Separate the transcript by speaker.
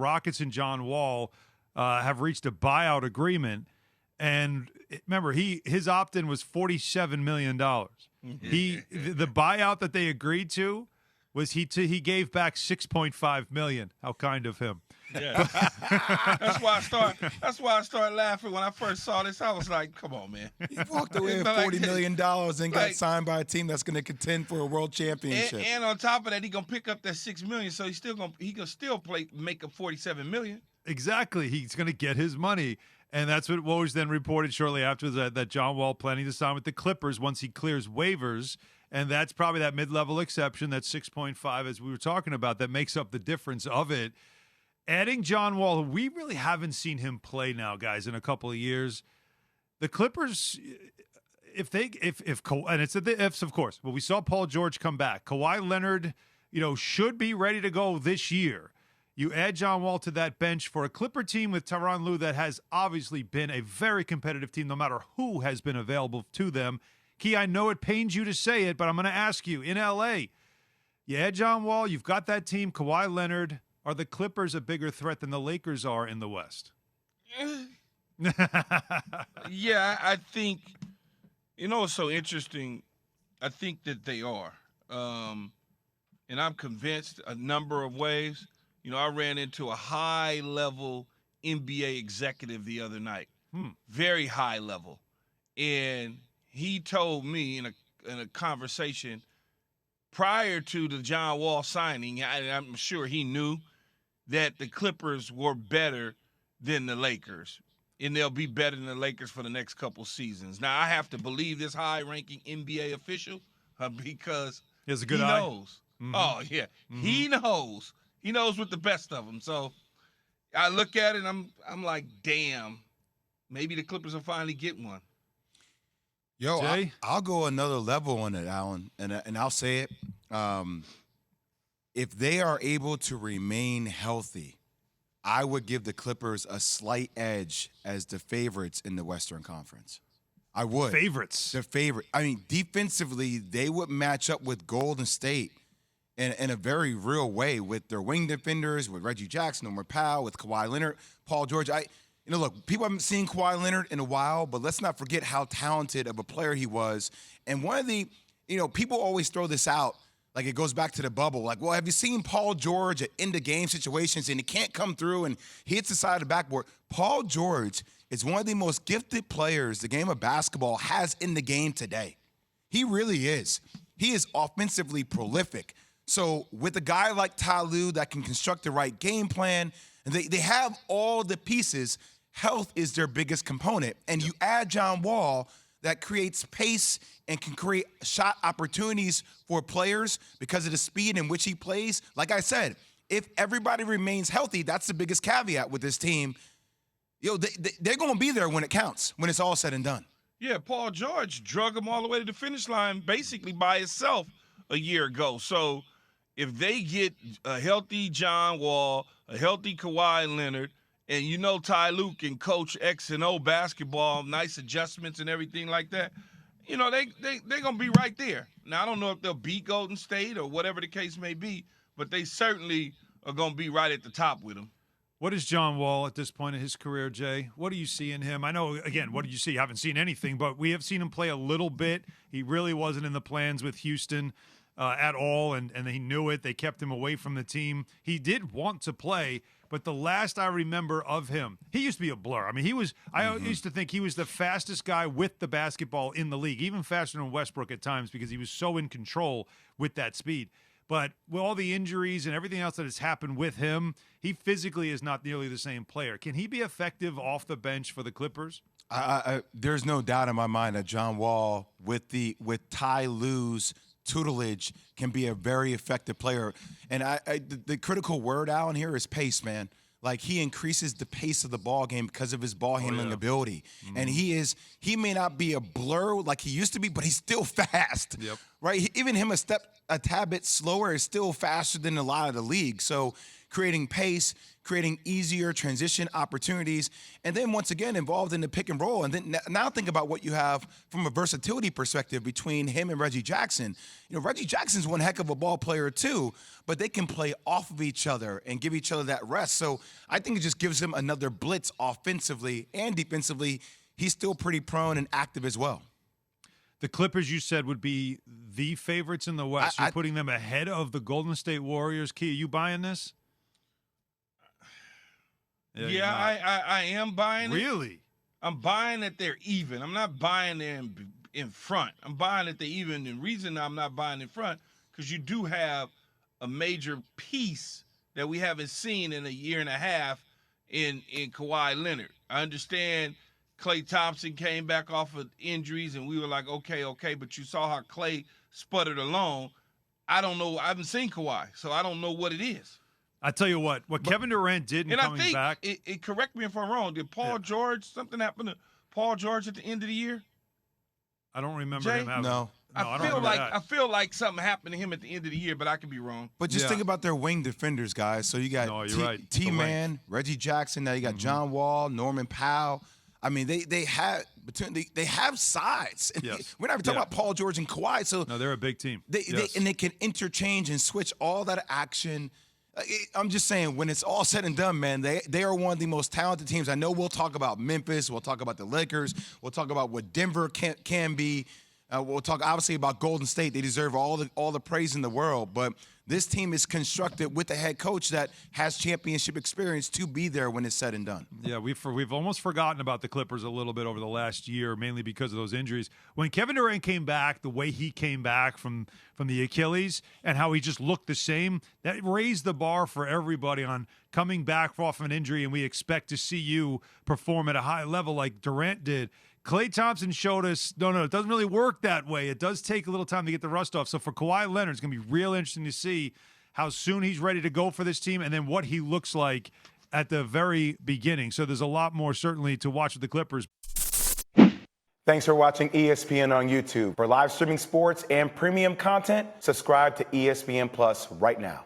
Speaker 1: Rockets and John Wall have reached a buyout agreement. And remember, his opt-in was $47 million. The buyout that they agreed to was he gave back $6.5 million. How kind of him.
Speaker 2: Yeah. That's why I started laughing when I first saw this. I was like, come on, man.
Speaker 3: He walked away with $40 million and got signed by a team that's going to contend for a world championship.
Speaker 2: And on top of that, he's going to pick up that $6 million, so he can still make up $47 million.
Speaker 1: Exactly. He's going to get his money. And that's what Woj then reported shortly after that John Wall planning to sign with the Clippers once he clears waivers. And that's probably that mid-level exception, that 6.5, as we were talking about, that makes up the difference of it. Adding John Wall, we really haven't seen him play now, guys, in a couple of years. The Clippers, and it's the ifs, of course. Well, we saw Paul George come back. Kawhi Leonard, should be ready to go this year. You add John Wall to that bench for a Clipper team with Tyronn Lue that has obviously been a very competitive team, no matter who has been available to them. Key, I know it pains you to say it, but I'm going to ask you, in L.A., you add John Wall, you've got that team, Kawhi Leonard. Are the Clippers a bigger threat than the Lakers are in the West?
Speaker 2: Yeah, I think, it's so interesting. I think that they are. And I'm convinced a number of ways. I ran into a high-level NBA executive the other night, very high level. And he told me in a conversation prior to the John Wall signing, I'm sure he knew that the Clippers were better than the Lakers, and they'll be better than the Lakers for the next couple seasons. Now, I have to believe this high-ranking NBA official because
Speaker 1: he has a good
Speaker 2: he
Speaker 1: eye.
Speaker 2: knows.
Speaker 1: Mm-hmm.
Speaker 2: Oh, yeah. Mm-hmm. He knows. He knows with the best of them. So I look at it, and I'm like, damn, maybe the Clippers will finally get one.
Speaker 3: Yo, I'll go another level on it, Alan, and I'll say it. If they are able to remain healthy, I would give the Clippers a slight edge as the favorites in the Western Conference. I would.
Speaker 1: Favorites.
Speaker 3: The favorite. I mean, defensively, they would match up with Golden State in a very real way with their wing defenders, with Reggie Jackson, Norman Powell, with Kawhi Leonard, Paul George. Look, people haven't seen Kawhi Leonard in a while, but let's not forget how talented of a player he was. And one of the, people always throw this out, like it goes back to the bubble. Like, well, have you seen Paul George at end-of-game situations and he can't come through and he hits the side of the backboard? Paul George is one of the most gifted players the game of basketball has in the game today. He really is. He is offensively prolific. So with a guy like Ty Lue that can construct the right game plan, and they have all the pieces, health is their biggest component. And you add John Wall that creates pace and can create shot opportunities for players because of the speed in which he plays. Like I said, if everybody remains healthy, that's the biggest caveat with this team. They're going to be there when it counts, when it's all said and done.
Speaker 2: Yeah, Paul George drug him all the way to the finish line basically by himself a year ago. So if they get a healthy John Wall, a healthy Kawhi Leonard, and Ty Lue can coach X and O basketball, nice adjustments and everything like that, they're going to be right there. Now, I don't know if they'll beat Golden State or whatever the case may be, but they certainly are going to be right at the top with them.
Speaker 1: What is John Wall at this point in his career, Jay? What do you see in him? I know, again, what do you see? You haven't seen anything, but we have seen him play a little bit. He really wasn't in the plans with Houston at all, and he knew it. They kept him away from the team. He did want to play, but the last I remember of him, he used to be a blur. I mean, I used to think he was the fastest guy with the basketball in the league, even faster than Westbrook at times because he was so in control with that speed. But with all the injuries and everything else that has happened with him, he physically is not nearly the same player. Can he be effective off the bench for the Clippers?
Speaker 3: There's no doubt in my mind that John Wall, with Ty Lue's tutelage, can be a very effective player. And the critical word, Alan, here is pace, man. Like, he increases the pace of the ball game because of his ball handling ability. Mm-hmm. And he may not be a blur like he used to be, but he's still fast. Yep. Right? Even him a tad bit slower is still faster than a lot of the league. So creating pace, creating easier transition opportunities, and then once again involved in the pick and roll. And then now think about what you have from a versatility perspective between him and Reggie Jackson. Reggie Jackson's one heck of a ball player too, but they can play off of each other and give each other that rest. So I think it just gives him another blitz offensively and defensively. He's still pretty prone and active as well.
Speaker 1: The Clippers, you said, would be the favorites in the West. You're putting them ahead of the Golden State Warriors. Key, are you buying this?
Speaker 2: Yeah, I am buying it.
Speaker 1: Really?
Speaker 2: I'm buying that they're even. I'm not buying them in front. I'm buying that they're even. The reason I'm not buying in front, because you do have a major piece that we haven't seen in a year and a half in Kawhi Leonard. I understand Klay Thompson came back off of injuries, and we were like, okay, but you saw how Klay sputtered along. I don't know. I haven't seen Kawhi, so I don't know what it is.
Speaker 1: I tell you what Kevin Durant did in coming back.
Speaker 2: It correct me if I'm wrong. Did Paul George, something happen to Paul George at the end of the year?
Speaker 1: I don't remember him having.
Speaker 3: No.
Speaker 2: I feel like something happened to him at the end of the year, but I could be wrong.
Speaker 3: But just think about their wing defenders, guys. So you got T-Man, Reggie Jackson. Now you got John Wall, Norman Powell. I mean, they have sides.
Speaker 1: Yes.
Speaker 3: We're not even talking about Paul George and Kawhi. So
Speaker 1: no, they're a big team.
Speaker 3: They can interchange and switch all that action. I'm just saying, when it's all said and done, man, they are one of the most talented teams. I know we'll talk about Memphis. We'll talk about the Lakers. We'll talk about what Denver can be. We'll talk, obviously, about Golden State. They deserve all the praise in the world. But this team is constructed with a head coach that has championship experience to be there when it's said and done.
Speaker 1: Yeah, we've almost forgotten about the Clippers a little bit over the last year, mainly because of those injuries. When Kevin Durant came back, the way he came back from the Achilles and how he just looked the same, that raised the bar for everybody on coming back off an injury, and we expect to see you perform at a high level like Durant did. Klay Thompson showed us, no, it doesn't really work that way. It does take a little time to get the rust off. So for Kawhi Leonard, it's going to be real interesting to see how soon he's ready to go for this team and then what he looks like at the very beginning. So there's a lot more certainly to watch with the Clippers.
Speaker 4: Thanks for watching ESPN on YouTube. For live streaming sports and premium content, subscribe to ESPN Plus right now.